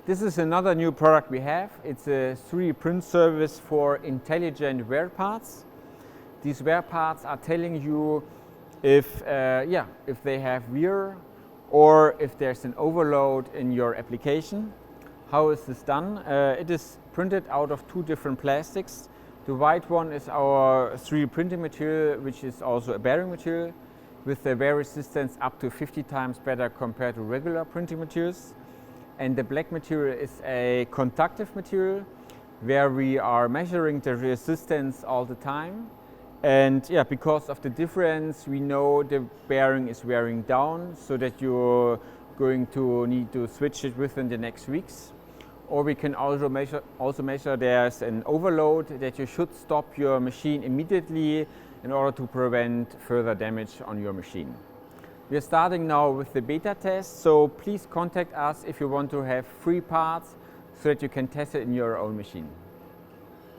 This is another new product we have. It's a 3D print service for intelligent wear parts. These wear parts are telling you if they have wear or if there's an overload in your application. How is this done? It is printed out of two different plastics. The white one is our 3D printing material, which is also a bearing material, with a wear resistance up to 50 times better compared to regular printing materials. And the black material is a conductive material where we are measuring the resistance all the time. And because of the difference, we know the bearing is wearing down, so that you're going to need to switch it within the next weeks. Or we can also measure there's an overload, that you should stop your machine immediately in order to prevent further damage on your machine. We are starting now with the beta test, so please contact us if you want to have free parts so that you can test it in your own machine.